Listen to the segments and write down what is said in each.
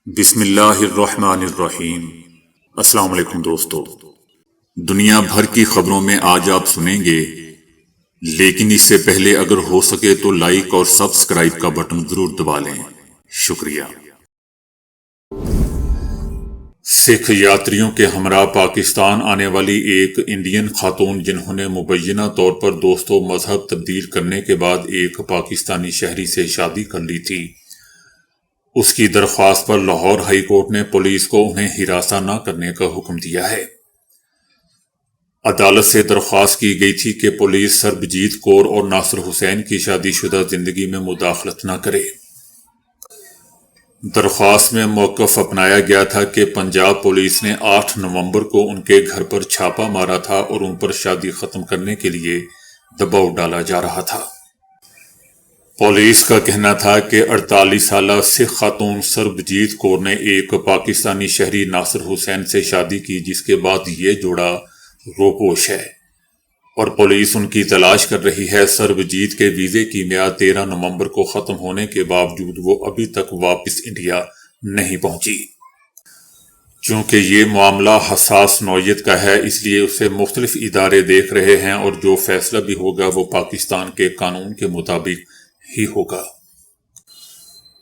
بسم اللہ الرحمن الرحیم۔ السلام علیکم دوستو، دنیا بھر کی خبروں میں آج آپ سنیں گے، لیکن اس سے پہلے اگر ہو سکے تو لائک اور سبسکرائب کا بٹن ضرور دبا لیں۔ شکریہ۔ سکھ یاتریوں کے ہمراہ پاکستان آنے والی ایک انڈین خاتون جنہوں نے مبینہ طور پر دوستو مذہب تبدیل کرنے کے بعد ایک پاکستانی شہری سے شادی کر لی تھی، اس کی درخواست پر لاہور ہائی کورٹ نے پولیس کو انہیں ہراساں نہ کرنے کا حکم دیا ہے۔ عدالت سے درخواست کی گئی تھی کہ پولیس سربجیت کور اور ناصر حسین کی شادی شدہ زندگی میں مداخلت نہ کرے۔ درخواست میں موقف اپنایا گیا تھا کہ پنجاب پولیس نے 8 نومبر کو ان کے گھر پر چھاپا مارا تھا اور ان پر شادی ختم کرنے کے لیے دباؤ ڈالا جا رہا تھا۔ پولیس کا کہنا تھا کہ 48 سالہ سکھ خاتون سربجیت کور نے ایک پاکستانی شہری ناصر حسین سے شادی کی، جس کے بعد یہ جوڑا روپوش ہے اور پولیس ان کی تلاش کر رہی ہے۔ سربجیت کے ویزے کی میعاد 13 نومبر کو ختم ہونے کے باوجود وہ ابھی تک واپس انڈیا نہیں پہنچی۔ چونکہ یہ معاملہ حساس نوعیت کا ہے، اس لیے اسے مختلف ادارے دیکھ رہے ہیں اور جو فیصلہ بھی ہوگا وہ پاکستان کے قانون کے مطابق ہی ہوگا۔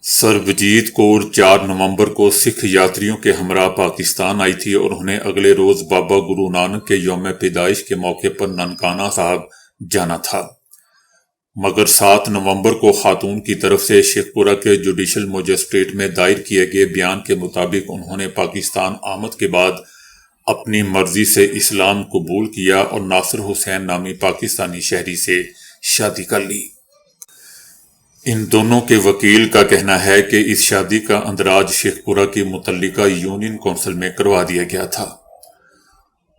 سربجیت کور 4 نومبر کو سکھ یاتریوں کے ہمراہ پاکستان آئی تھی اور انہیں اگلے روز بابا گرو نانک کے یوم پیدائش کے موقع پر ننکانہ صاحب جانا تھا، مگر 7 نومبر کو خاتون کی طرف سے شیخ پورہ کے جوڈیشل مجسٹریٹ میں دائر کیے گئے بیان کے مطابق انہوں نے پاکستان آمد کے بعد اپنی مرضی سے اسلام قبول کیا اور ناصر حسین نامی پاکستانی شہری سے شادی کر لی۔ ان دونوں کے وکیل کا کہنا ہے کہ اس شادی کا اندراج شیخ پورہ کی متعلقہ یونین کونسل میں کروا دیا گیا تھا۔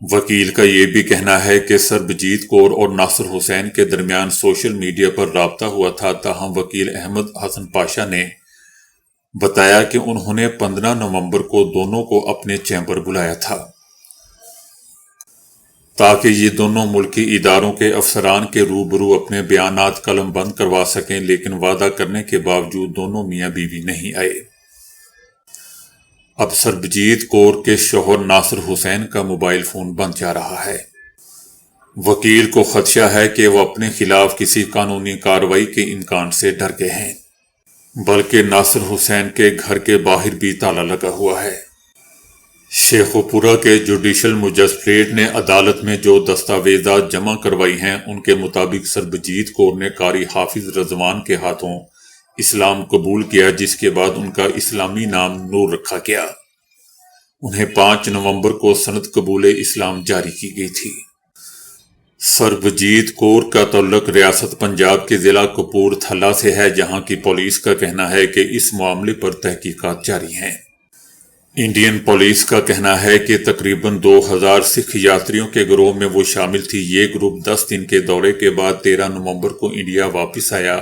وکیل کا یہ بھی کہنا ہے کہ سربجیت کور اور ناصر حسین کے درمیان سوشل میڈیا پر رابطہ ہوا تھا، تاہم وکیل احمد حسن پاشا نے بتایا کہ انہوں نے 15 نومبر کو دونوں کو اپنے چیمبر بلایا تھا تاکہ یہ دونوں ملکی اداروں کے افسران کے روبرو اپنے بیانات قلم بند کروا سکیں، لیکن وعدہ کرنے کے باوجود دونوں میاں بیوی نہیں آئے۔ اب سربجیت کور کے شوہر ناصر حسین کا موبائل فون بند جا رہا ہے۔ وکیل کو خدشہ ہے کہ وہ اپنے خلاف کسی قانونی کارروائی کے امکان سے ڈر گئے ہیں، بلکہ ناصر حسین کے گھر کے باہر بھی تالا لگا ہوا ہے۔ شیخ پورہ کے جوڈیشل مجسٹریٹ نے عدالت میں جو دستاویزات جمع کروائی ہیں، ان کے مطابق سربجیت کور نے قاری حافظ رضوان کے ہاتھوں اسلام قبول کیا، جس کے بعد ان کا اسلامی نام نور رکھا گیا۔ انہیں 5 نومبر کو سند قبول اسلام جاری کی گئی تھی۔ سربجیت کور کا تعلق ریاست پنجاب کے ضلع کپور تھلہ سے ہے، جہاں کی پولیس کا کہنا ہے کہ اس معاملے پر تحقیقات جاری ہیں۔ انڈین پولیس کا کہنا ہے کہ تقریباً 2000 سکھ یاتریوں کے گروہ میں وہ شامل تھی۔ یہ گروپ 10 دن کے دورے کے بعد 13 نومبر کو انڈیا واپس آیا،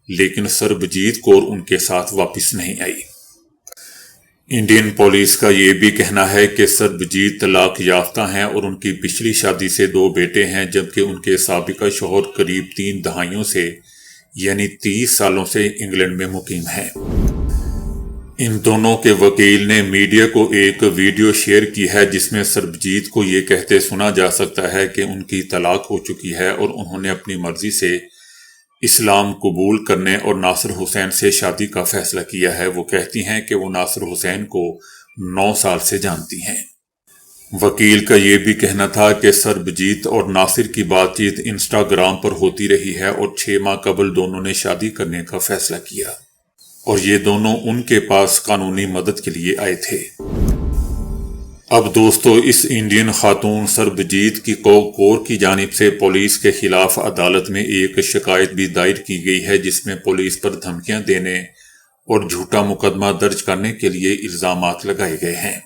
لیکن سربجیت کور ان کے ساتھ واپس نہیں آئی۔ انڈین پولیس کا یہ بھی کہنا ہے کہ سربجیت طلاق یافتہ ہیں اور ان کی پچھلی شادی سے 2 بیٹے ہیں، جبکہ ان کے سابقہ شوہر قریب 3 دہائیوں سے یعنی 30 سالوں سے انگلینڈ میں مقیم ہیں۔ ان دونوں کے وکیل نے میڈیا کو ایک ویڈیو شیئر کی ہے جس میں سربجیت کو یہ کہتے سنا جا سکتا ہے کہ ان کی طلاق ہو چکی ہے اور انہوں نے اپنی مرضی سے اسلام قبول کرنے اور ناصر حسین سے شادی کا فیصلہ کیا ہے۔ وہ کہتی ہیں کہ وہ ناصر حسین کو 9 سال سے جانتی ہیں۔ وکیل کا یہ بھی کہنا تھا کہ سربجیت اور ناصر کی بات چیت انسٹاگرام پر ہوتی رہی ہے اور 6 ماہ قبل دونوں نے شادی کرنے کا فیصلہ کیا اور یہ دونوں ان کے پاس قانونی مدد کے لیے آئے تھے۔ اب دوستو، اس انڈین خاتون سربجیت کی کور کی جانب سے پولیس کے خلاف عدالت میں ایک شکایت بھی دائر کی گئی ہے، جس میں پولیس پر دھمکیاں دینے اور جھوٹا مقدمہ درج کرنے کے لیے الزامات لگائے گئے ہیں۔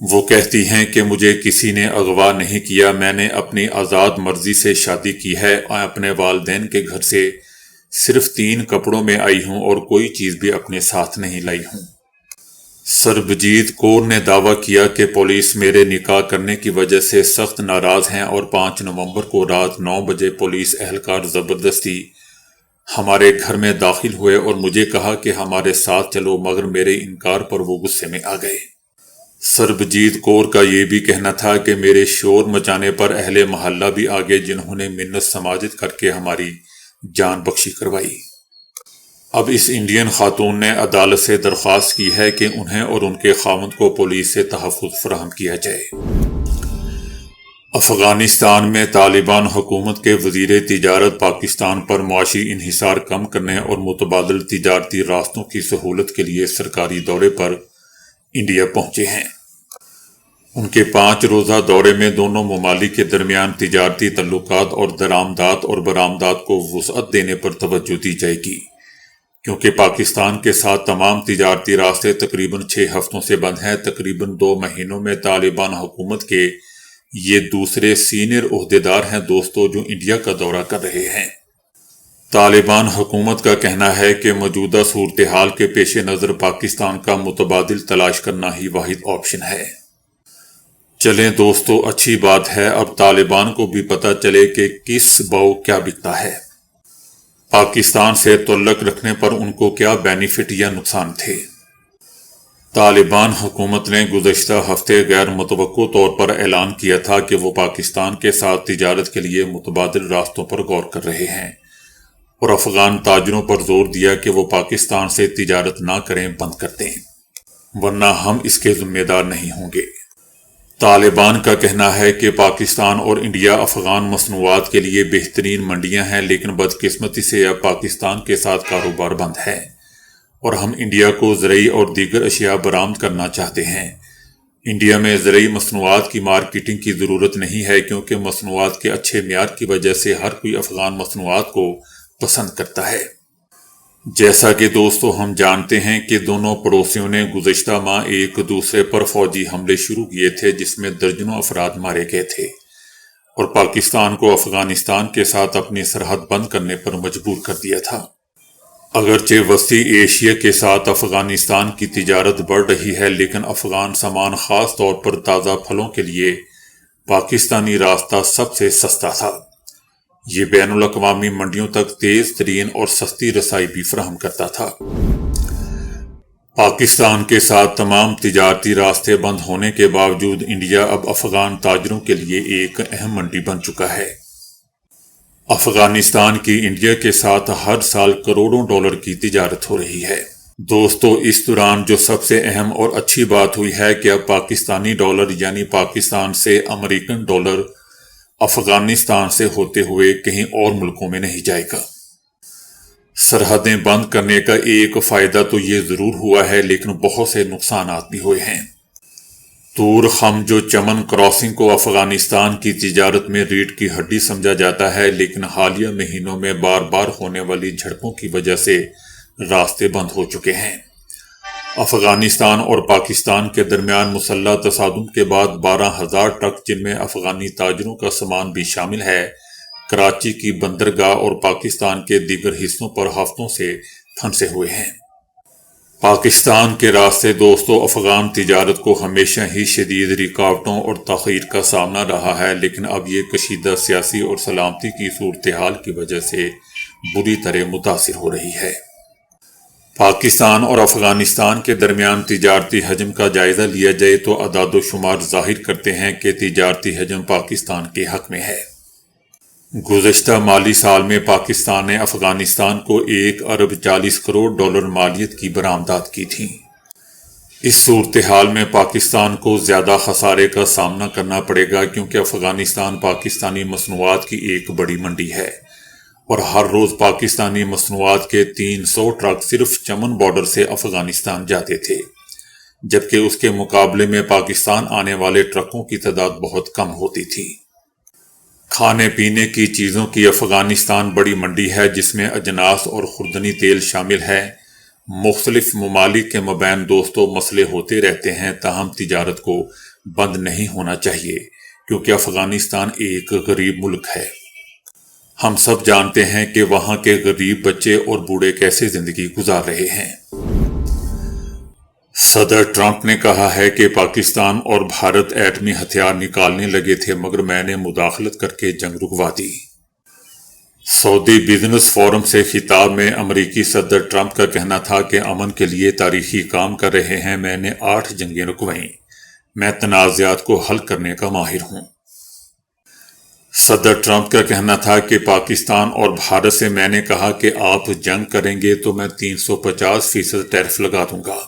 وہ کہتی ہیں کہ مجھے کسی نے اغوا نہیں کیا، میں نے اپنی آزاد مرضی سے شادی کی ہے، اپنے والدین کے گھر سے صرف 3 کپڑوں میں آئی ہوں اور کوئی چیز بھی اپنے ساتھ نہیں لائی ہوں۔ سربجیت کور نے دعویٰ کیا کہ پولیس میرے نکاح کرنے کی وجہ سے سخت ناراض ہیں اور 5 نومبر کو رات 9 بجے پولیس اہلکار زبردستی ہمارے گھر میں داخل ہوئے اور مجھے کہا کہ ہمارے ساتھ چلو، مگر میرے انکار پر وہ غصے میں آ گئے۔ سربجیت کور کا یہ بھی کہنا تھا کہ میرے شور مچانے پر اہل محلہ بھی آگے، جنہوں نے منت سماجت کر کے ہماری جان بخشی کروائی۔ اب اس انڈین خاتون نے عدالت سے درخواست کی ہے کہ انہیں اور ان کے خاوند کو پولیس سے تحفظ فراہم کیا جائے۔ افغانستان میں طالبان حکومت کے وزیر تجارت پاکستان پر معاشی انحصار کم کرنے اور متبادل تجارتی راستوں کی سہولت کے لیے سرکاری دورے پر انڈیا پہنچے ہیں۔ ان کے 5 روزہ دورے میں دونوں ممالک کے درمیان تجارتی تعلقات اور درآمدات اور برآمدات کو وسعت دینے پر توجہ دی جائے گی، کیونکہ پاکستان کے ساتھ تمام تجارتی راستے تقریباً 6 ہفتوں سے بند ہیں۔ تقریباً 2 مہینوں میں طالبان حکومت کے یہ دوسرے سینئر عہدیدار ہیں دوستو جو انڈیا کا دورہ کر رہے ہیں۔ طالبان حکومت کا کہنا ہے کہ موجودہ صورتحال کے پیش نظر پاکستان کا متبادل تلاش کرنا ہی واحد آپشن ہے۔ چلیں دوستو، اچھی بات ہے، اب طالبان کو بھی پتہ چلے کہ کس بھاؤ کیا بکتا ہے۔ پاکستان سے تعلق رکھنے پر ان کو کیا بینیفٹ یا نقصان تھے۔ طالبان حکومت نے گزشتہ ہفتے غیر متوقع طور پر اعلان کیا تھا کہ وہ پاکستان کے ساتھ تجارت کے لیے متبادل راستوں پر غور کر رہے ہیں، اور افغان تاجروں پر زور دیا کہ وہ پاکستان سے تجارت نہ کریں، بند کر دیں، ورنہ ہم اس کے ذمہ دار نہیں ہوں گے۔ طالبان کا کہنا ہے کہ پاکستان اور انڈیا افغان مصنوعات کے لیے بہترین منڈیاں ہیں، لیکن بدقسمتی سے اب پاکستان کے ساتھ کاروبار بند ہے، اور ہم انڈیا کو زرعی اور دیگر اشیاء برآمد کرنا چاہتے ہیں۔ انڈیا میں زرعی مصنوعات کی مارکیٹنگ کی ضرورت نہیں ہے، کیونکہ مصنوعات کے اچھے معیار کی وجہ سے ہر کوئی افغان مصنوعات کو پسند کرتا ہے۔ جیسا کہ دوستو ہم جانتے ہیں کہ دونوں پڑوسیوں نے گزشتہ ماہ ایک دوسرے پر فوجی حملے شروع کیے تھے، جس میں درجنوں افراد مارے گئے تھے، اور پاکستان کو افغانستان کے ساتھ اپنی سرحد بند کرنے پر مجبور کر دیا تھا۔ اگرچہ وسطی ایشیا کے ساتھ افغانستان کی تجارت بڑھ رہی ہے، لیکن افغان سامان خاص طور پر تازہ پھلوں کے لیے پاکستانی راستہ سب سے سستا تھا۔ یہ بین الاقوامی منڈیوں تک تیز ترین اور سستی رسائی بھی فراہم کرتا تھا۔ پاکستان کے ساتھ تمام تجارتی راستے بند ہونے کے باوجود انڈیا اب افغان تاجروں کے لیے ایک اہم منڈی بن چکا ہے۔ افغانستان کی انڈیا کے ساتھ ہر سال کروڑوں ڈالر کی تجارت ہو رہی ہے۔ دوستو اس دوران جو سب سے اہم اور اچھی بات ہوئی ہے کہ اب پاکستانی ڈالر یعنی پاکستان سے امریکن ڈالر افغانستان سے ہوتے ہوئے کہیں اور ملکوں میں نہیں جائے گا۔ سرحدیں بند کرنے کا ایک فائدہ تو یہ ضرور ہوا ہے، لیکن بہت سے نقصانات بھی ہوئے ہیں۔ طور خم جو چمن کراسنگ کو افغانستان کی تجارت میں ریڑھ کی ہڈی سمجھا جاتا ہے، لیکن حالیہ مہینوں میں بار بار ہونے والی جھڑپوں کی وجہ سے راستے بند ہو چکے ہیں۔ افغانستان اور پاکستان کے درمیان مسلح تصادم کے بعد 12,000 ٹرک، جن میں افغانی تاجروں کا سامان بھی شامل ہے، کراچی کی بندرگاہ اور پاکستان کے دیگر حصوں پر ہفتوں سے پھنسے ہوئے ہیں۔ پاکستان کے راستے دوستو افغان تجارت کو ہمیشہ ہی شدید رکاوٹوں اور تاخیر کا سامنا رہا ہے، لیکن اب یہ کشیدہ سیاسی اور سلامتی کی صورتحال کی وجہ سے بری طرح متاثر ہو رہی ہے۔ پاکستان اور افغانستان کے درمیان تجارتی حجم کا جائزہ لیا جائے تو اعداد و شمار ظاہر کرتے ہیں کہ تجارتی حجم پاکستان کے حق میں ہے۔ گزشتہ مالی سال میں پاکستان نے افغانستان کو 1,40 کروڑ ڈالر مالیت کی برآمدات کی تھیں۔ اس صورتحال میں پاکستان کو زیادہ خسارے کا سامنا کرنا پڑے گا، کیونکہ افغانستان پاکستانی مصنوعات کی ایک بڑی منڈی ہے، اور ہر روز پاکستانی مصنوعات کے 300 ٹرک صرف چمن بارڈر سے افغانستان جاتے تھے، جبکہ اس کے مقابلے میں پاکستان آنے والے ٹرکوں کی تعداد بہت کم ہوتی تھی۔ کھانے پینے کی چیزوں کی افغانستان بڑی منڈی ہے، جس میں اجناس اور خوردنی تیل شامل ہے۔ مختلف ممالک کے مابین دوستو مسئلے ہوتے رہتے ہیں، تاہم تجارت کو بند نہیں ہونا چاہیے، کیونکہ افغانستان ایک غریب ملک ہے۔ ہم سب جانتے ہیں کہ وہاں کے غریب بچے اور بوڑھے کیسے زندگی گزار رہے ہیں۔ صدر ٹرمپ نے کہا ہے کہ پاکستان اور بھارت ایٹمی ہتھیار نکالنے لگے تھے، مگر میں نے مداخلت کر کے جنگ رکوا دی۔ سعودی بزنس فورم سے خطاب میں امریکی صدر ٹرمپ کا کہنا تھا کہ امن کے لیے تاریخی کام کر رہے ہیں۔ میں نے 8 جنگیں رکوائیں۔ میں تنازعات کو حل کرنے کا ماہر ہوں۔ صدر ٹرمپ کا کہنا تھا کہ پاکستان اور بھارت سے میں نے کہا کہ آپ جنگ کریں گے تو میں 350% ٹیرف لگا دوں گا۔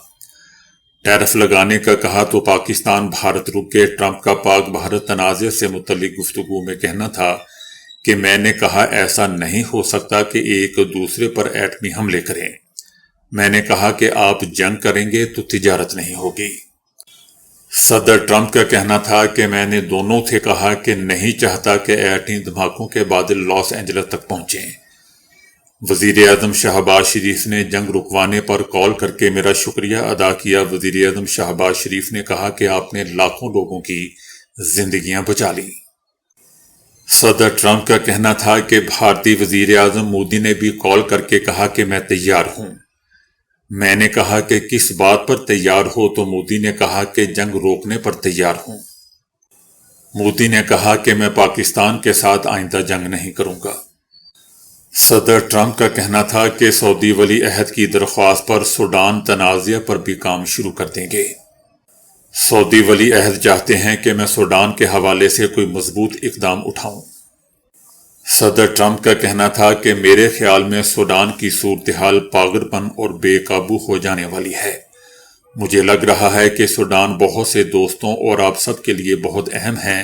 ٹیرف لگانے کا کہا تو پاکستان بھارت رک گئے۔ ٹرمپ کا پاک بھارت تنازع سے متعلق گفتگو میں کہنا تھا کہ میں نے کہا ایسا نہیں ہو سکتا کہ ایک دوسرے پر ایٹمی حملے کریں۔ میں نے کہا کہ آپ جنگ کریں گے تو تجارت نہیں ہوگی۔ صدر ٹرمپ کا کہنا تھا کہ میں نے دونوں سے کہا کہ نہیں چاہتا کہ ایٹمی دھماکوں کے بادل لاس اینجلس تک پہنچیں۔ وزیر اعظم شہباز شریف نے جنگ رکوانے پر کال کر کے میرا شکریہ ادا کیا۔ وزیر اعظم شہباز شریف نے کہا کہ آپ نے لاکھوں لوگوں کی زندگیاں بچا لیں۔ صدر ٹرمپ کا کہنا تھا کہ بھارتی وزیر اعظم مودی نے بھی کال کر کے کہا کہ میں تیار ہوں۔ میں نے کہا کہ کس بات پر تیار ہو تو مودی نے کہا کہ جنگ روکنے پر تیار ہوں۔ مودی نے کہا کہ میں پاکستان کے ساتھ آئندہ جنگ نہیں کروں گا۔ صدر ٹرمپ کا کہنا تھا کہ سعودی ولی عہد کی درخواست پر سوڈان تنازع پر بھی کام شروع کر دیں گے۔ سعودی ولی عہد چاہتے ہیں کہ میں سوڈان کے حوالے سے کوئی مضبوط اقدام اٹھاؤں۔ صدر ٹرمپ کا کہنا تھا کہ میرے خیال میں سوڈان کی صورتحال پاگل پن اور بے قابو ہو جانے والی ہے۔ مجھے لگ رہا ہے کہ سوڈان بہت سے دوستوں اور آپ سب کے لیے بہت اہم ہے۔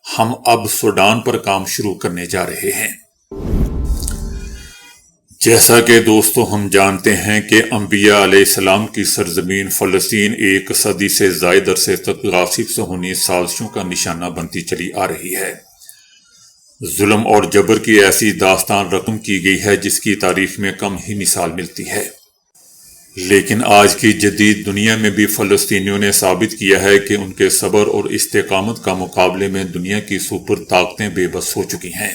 ہم اب سوڈان پر کام شروع کرنے جا رہے ہیں۔ جیسا کہ دوستو ہم جانتے ہیں کہ انبیاء علیہ السلام کی سرزمین فلسطین 1 صدی سے زائد عرصے تک غاصب صہیونی سازشوں کا نشانہ بنتی چلی آ رہی ہے۔ ظلم اور جبر کی ایسی داستان رقم کی گئی ہے جس کی تاریخ میں کم ہی مثال ملتی ہے۔ لیکن آج کی جدید دنیا میں بھی فلسطینیوں نے ثابت کیا ہے کہ ان کے صبر اور استقامت کا مقابلے میں دنیا کی سپر طاقتیں بے بس ہو چکی ہیں۔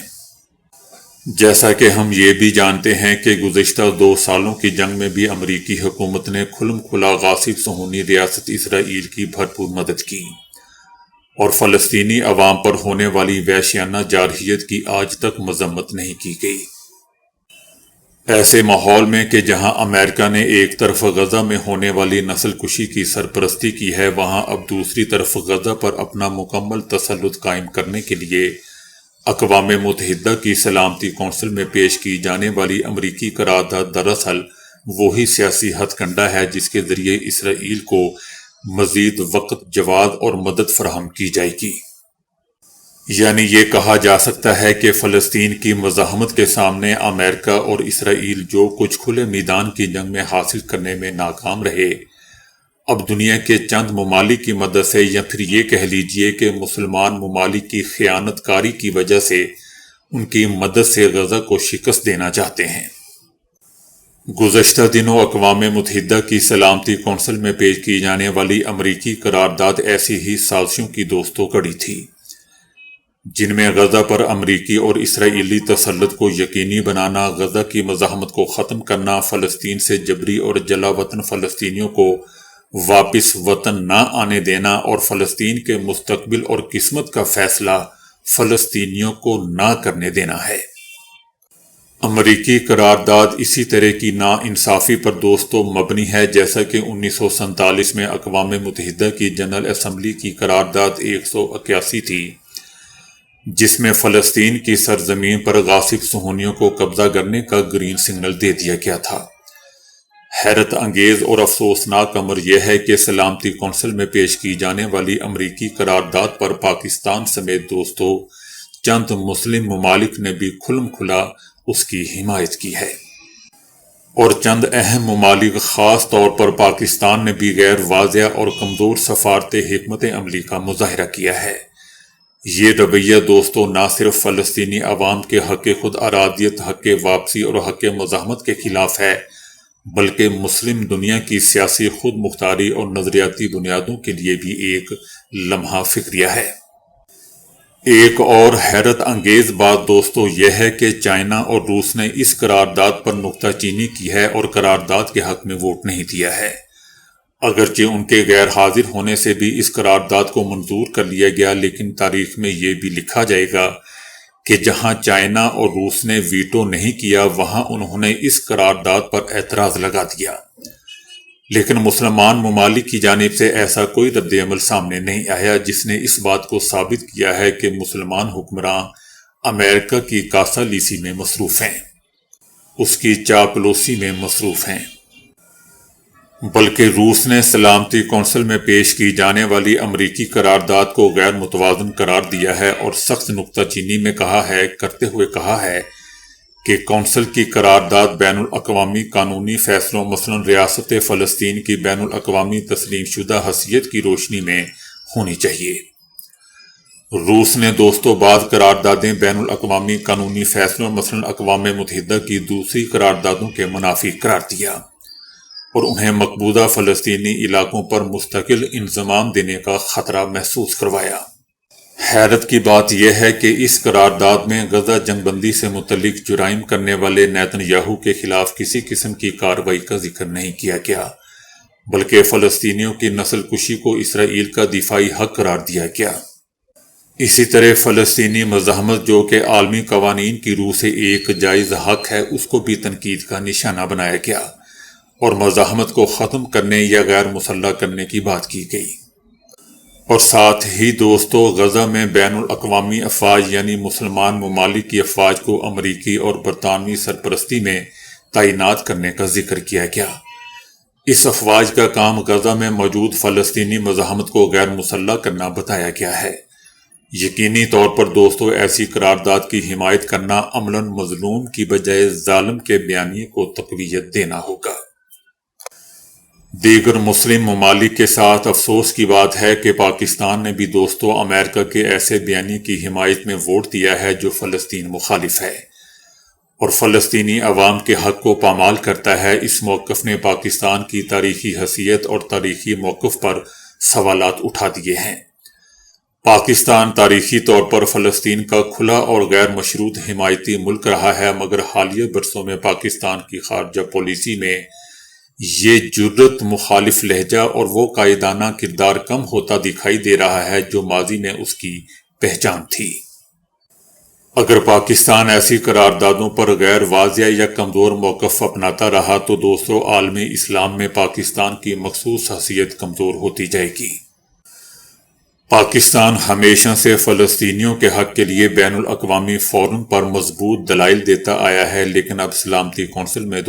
جیسا کہ ہم یہ بھی جانتے ہیں کہ گزشتہ 2 سالوں کی جنگ میں بھی امریکی حکومت نے کھلم کھلا غاصب صہیونی ریاست اسرائیل کی بھرپور مدد کی اور فلسطینی عوام پر ہونے والی وحشیانہ جارحیت کی آج تک مذمت نہیں کی گئی۔ ایسے ماحول میں کہ جہاں امریکہ نے ایک طرف غزہ میں ہونے والی نسل کشی کی سرپرستی کی ہے، وہاں اب دوسری طرف غزہ پر اپنا مکمل تسلط قائم کرنے کے لیے اقوام متحدہ کی سلامتی کونسل میں پیش کی جانے والی امریکی قرارداد دراصل وہی سیاسی ہتھ کنڈا ہے جس کے ذریعے اسرائیل کو مزید وقت، جواز اور مدد فراہم کی جائے گی۔ یعنی یہ کہا جا سکتا ہے کہ فلسطین کی مزاحمت کے سامنے امریکہ اور اسرائیل جو کچھ کھلے میدان کی جنگ میں حاصل کرنے میں ناکام رہے، اب دنیا کے چند ممالک کی مدد سے، یا پھر یہ کہہ لیجئے کہ مسلمان ممالک کی خیانت کاری کی وجہ سے ان کی مدد سے غزہ کو شکست دینا چاہتے ہیں۔ گزشتہ دنوں اقوام متحدہ کی سلامتی کونسل میں پیش کی جانے والی امریکی قرارداد ایسی ہی سازشوں کی دوستوں کڑی تھی، جن میں غزہ پر امریکی اور اسرائیلی تسلط کو یقینی بنانا، غزہ کی مزاحمت کو ختم کرنا، فلسطین سے جبری اور جلا وطن فلسطینیوں کو واپس وطن نہ آنے دینا اور فلسطین کے مستقبل اور قسمت کا فیصلہ فلسطینیوں کو نہ کرنے دینا ہے۔ امریکی قرارداد اسی طرح کی ناانصافی پر دوستوں مبنی ہے جیسا کہ 1947 میں اقوام متحدہ کی جنرل اسمبلی کی قرارداد 181 تھی، جس میں فلسطین کی سرزمین پر غاصب صہیونیوں کو قبضہ کرنے کا گرین سگنل دے دیا گیا تھا۔ حیرت انگیز اور افسوسناک امر یہ ہے کہ سلامتی کونسل میں پیش کی جانے والی امریکی قرارداد پر پاکستان سمیت دوستوں چند مسلم ممالک نے بھی کھلم کھلا اس کی حمایت کی ہے، اور چند اہم ممالک خاص طور پر پاکستان نے بھی غیر واضح اور کمزور سفارتی حکمت عملی کا مظاہرہ کیا ہے۔ یہ رویہ دوستوں نہ صرف فلسطینی عوام کے حق خود ارادیت، حق واپسی اور حق مزاحمت کے خلاف ہے، بلکہ مسلم دنیا کی سیاسی خود مختاری اور نظریاتی بنیادوں کے لیے بھی ایک لمحہ فکریہ ہے۔ ایک اور حیرت انگیز بات دوستو یہ ہے کہ چائنا اور روس نے اس قرارداد پر نکتہ چینی کی ہے اور قرارداد کے حق میں ووٹ نہیں دیا ہے، اگرچہ ان کے غیر حاضر ہونے سے بھی اس قرارداد کو منظور کر لیا گیا، لیکن تاریخ میں یہ بھی لکھا جائے گا کہ جہاں چائنا اور روس نے ویٹو نہیں کیا وہاں انہوں نے اس قرارداد پر اعتراض لگا دیا، لیکن مسلمان ممالک کی جانب سے ایسا کوئی رد عمل سامنے نہیں آیا جس نے اس بات کو ثابت کیا ہے کہ مسلمان حکمراں امریکہ کی کاسالیسی میں مصروف ہیں، اس کی چاپلوسی میں مصروف ہیں، بلکہ روس نے سلامتی کونسل میں پیش کی جانے والی امریکی قرارداد کو غیر متوازن قرار دیا ہے اور سخت نکتہ چینی میں کرتے ہوئے کہا ہے کہ کونسل کی قرارداد بین الاقوامی قانونی فیصلوں مثلا ریاست فلسطین کی بین الاقوامی تسلیم شدہ حیثیت کی روشنی میں ہونی چاہیے۔ روس نے بعض قراردادیں بین الاقوامی قانونی فیصلوں مثلا اقوام متحدہ کی دوسری قراردادوں کے منافی قرار دیا اور انہیں مقبوضہ فلسطینی علاقوں پر مستقل انضمام دینے کا خطرہ محسوس کروایا۔ حیرت کی بات یہ ہے کہ اس قرارداد میں غزہ جنگ بندی سے متعلق جرائم کرنے والے نیتن یاہو کے خلاف کسی قسم کی کارروائی کا ذکر نہیں کیا گیا، بلکہ فلسطینیوں کی نسل کشی کو اسرائیل کا دفاعی حق قرار دیا گیا۔ اسی طرح فلسطینی مزاحمت جو کہ عالمی قوانین کی روح سے ایک جائز حق ہے، اس کو بھی تنقید کا نشانہ بنایا گیا اور مزاحمت کو ختم کرنے یا غیر مسلح کرنے کی بات کی گئی۔ اور ساتھ ہی غزہ میں بین الاقوامی افواج یعنی مسلمان ممالک کی افواج کو امریکی اور برطانوی سرپرستی میں تعینات کرنے کا ذکر کیا گیا۔ اس افواج کا کام غزہ میں موجود فلسطینی مزاحمت کو غیر مسلح کرنا بتایا گیا ہے۔ یقینی طور پر ایسی قرارداد کی حمایت کرنا عملاً مظلوم کی بجائے ظالم کے بیانیے کو تقویت دینا ہوگا۔ دیگر مسلم ممالک کے ساتھ افسوس کی بات ہے کہ پاکستان نے بھی امریکہ کے ایسے بیانیے کی حمایت میں ووٹ دیا ہے جو فلسطین مخالف ہے اور فلسطینی عوام کے حق کو پامال کرتا ہے۔ اس موقف نے پاکستان کی تاریخی حیثیت اور تاریخی موقف پر سوالات اٹھا دیے ہیں۔ پاکستان تاریخی طور پر فلسطین کا کھلا اور غیر مشروط حمایتی ملک رہا ہے، مگر حالیہ برسوں میں پاکستان کی خارجہ پالیسی میں یہ جرأت، مخالف لہجہ اور وہ قائدانہ کردار کم ہوتا دکھائی دے رہا ہے جو ماضی میں اس کی پہچان تھی۔ اگر پاکستان ایسی قراردادوں پر غیر واضح یا کمزور موقف اپناتا رہا تو عالم اسلام میں پاکستان کی مخصوص حیثیت کمزور ہوتی جائے گی۔ پاکستان ہمیشہ سے فلسطینیوں کے حق کے لیے بین الاقوامی فورم پر مضبوط دلائل دیتا آیا ہے، لیکن اب سلامتی کونسل میں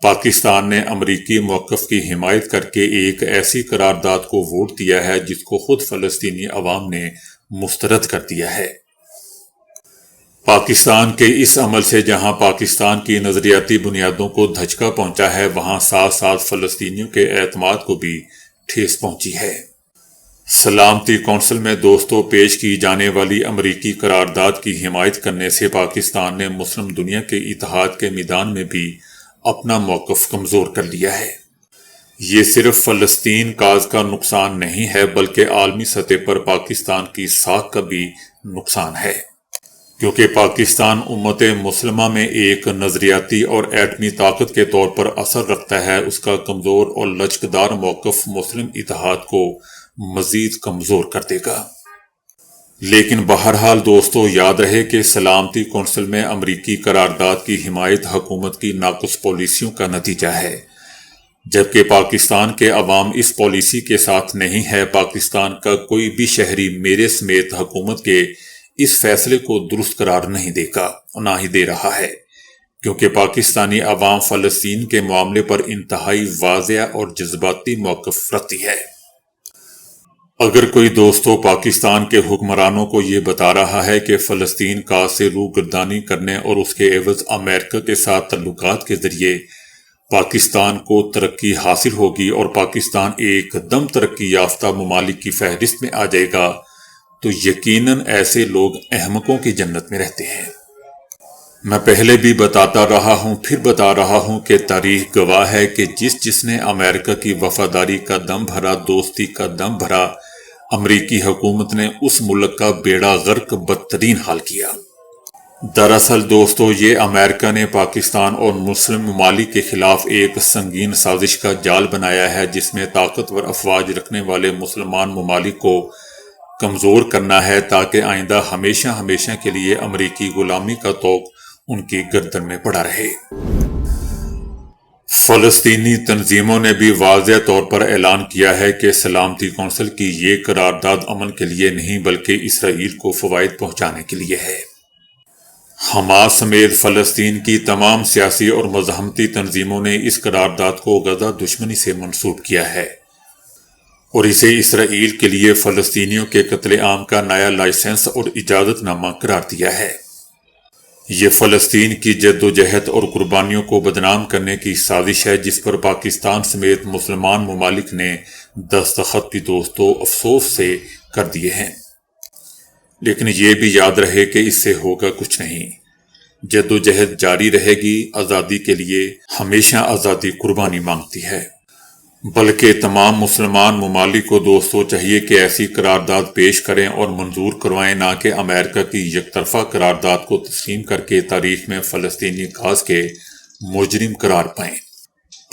پاکستان نے امریکی موقف کی حمایت کر کے ایک ایسی قرارداد کو ووٹ دیا ہے جس کو خود فلسطینی عوام نے مسترد کر دیا ہے۔ پاکستان کے اس عمل سے جہاں پاکستان کی نظریاتی بنیادوں کو دھچکا پہنچا ہے، وہاں ساتھ ساتھ فلسطینیوں کے اعتماد کو بھی ٹھیس پہنچی ہے۔ سلامتی کونسل میں پیش کی جانے والی امریکی قرارداد کی حمایت کرنے سے پاکستان نے مسلم دنیا کے اتحاد کے میدان میں بھی اپنا موقف کمزور کر لیا ہے۔ یہ صرف فلسطین کاز کا نقصان نہیں ہے بلکہ عالمی سطح پر پاکستان کی ساکھ کا بھی نقصان ہے، کیونکہ پاکستان امت مسلمہ میں ایک نظریاتی اور ایٹمی طاقت کے طور پر اثر رکھتا ہے۔ اس کا کمزور اور لچکدار موقف مسلم اتحاد کو مزید کمزور کر دے گا۔ لیکن بہرحال یاد رہے کہ سلامتی کونسل میں امریکی قرارداد کی حمایت حکومت کی ناقص پالیسیوں کا نتیجہ ہے، جبکہ پاکستان کے عوام اس پالیسی کے ساتھ نہیں ہے۔ پاکستان کا کوئی بھی شہری میرے سمیت حکومت کے اس فیصلے کو درست قرار نہیں دے گا، نہ ہی دے رہا ہے، کیونکہ پاکستانی عوام فلسطین کے معاملے پر انتہائی واضح اور جذباتی موقف رکھتی ہے۔ اگر کوئی پاکستان کے حکمرانوں کو یہ بتا رہا ہے کہ فلسطین کا سے روگردانی کرنے اور اس کے عوض امریکہ کے ساتھ تعلقات کے ذریعے پاکستان کو ترقی حاصل ہوگی اور پاکستان ایک دم ترقی یافتہ ممالک کی فہرست میں آ جائے گا، تو یقیناً ایسے لوگ احمقوں کی جنت میں رہتے ہیں۔ میں پہلے بھی بتاتا رہا ہوں، پھر بتا رہا ہوں کہ تاریخ گواہ ہے کہ جس نے امریکہ کی وفاداری کا دم بھرا، دوستی کا دم بھرا، امریکی حکومت نے اس ملک کا بیڑا غرق بدترین حال کیا۔ دراصل یہ امریکہ نے پاکستان اور مسلم ممالک کے خلاف ایک سنگین سازش کا جال بنایا ہے، جس میں طاقتور افواج رکھنے والے مسلمان ممالک کو کمزور کرنا ہے تاکہ آئندہ ہمیشہ ہمیشہ کے لیے امریکی غلامی کا طوق ان کی گردن میں پڑا رہے۔ فلسطینی تنظیموں نے بھی واضح طور پر اعلان کیا ہے کہ سلامتی کونسل کی یہ قرارداد امن کے لیے نہیں بلکہ اسرائیل کو فوائد پہنچانے کے لیے ہے۔ حماس سمیت فلسطین کی تمام سیاسی اور مزاحمتی تنظیموں نے اس قرارداد کو غزہ دشمنی سے منسوب کیا ہے اور اسے اسرائیل کے لیے فلسطینیوں کے قتل عام کا نیا لائسنس اور اجازت نامہ قرار دیا ہے۔ یہ فلسطین کی جد و جہد اور قربانیوں کو بدنام کرنے کی سازش ہے جس پر پاکستان سمیت مسلمان ممالک نے دستخط بھی دوستو افسوس سے کر دیے ہیں، لیکن یہ بھی یاد رہے کہ اس سے ہوگا کچھ نہیں۔ جد و جہد جاری رہے گی۔ آزادی کے لیے ہمیشہ آزادی قربانی مانگتی ہے، بلکہ تمام مسلمان ممالک کو دوستو چاہیے کہ ایسی قرارداد پیش کریں اور منظور کروائیں، نہ کہ امریکہ کی یک طرفہ قرارداد کو تسلیم کر کے تاریخ میں فلسطینی کاز کے مجرم قرار پائیں۔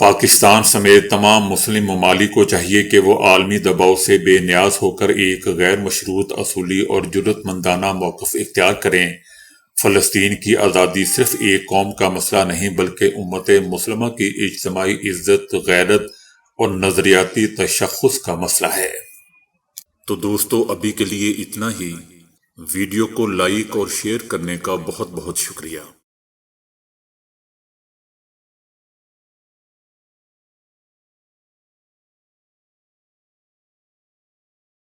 پاکستان سمیت تمام مسلم ممالک کو چاہیے کہ وہ عالمی دباؤ سے بے نیاز ہو کر ایک غیر مشروط اصولی اور جرأت مندانہ موقف اختیار کریں۔ فلسطین کی آزادی صرف ایک قوم کا مسئلہ نہیں بلکہ امت مسلمہ کی اجتماعی عزت، غیرت اور نظریاتی تشخص کا مسئلہ ہے۔ تو دوستو ابھی کے لیے اتنا ہی۔ ویڈیو کو لائک اور شیئر کرنے کا بہت بہت شکریہ۔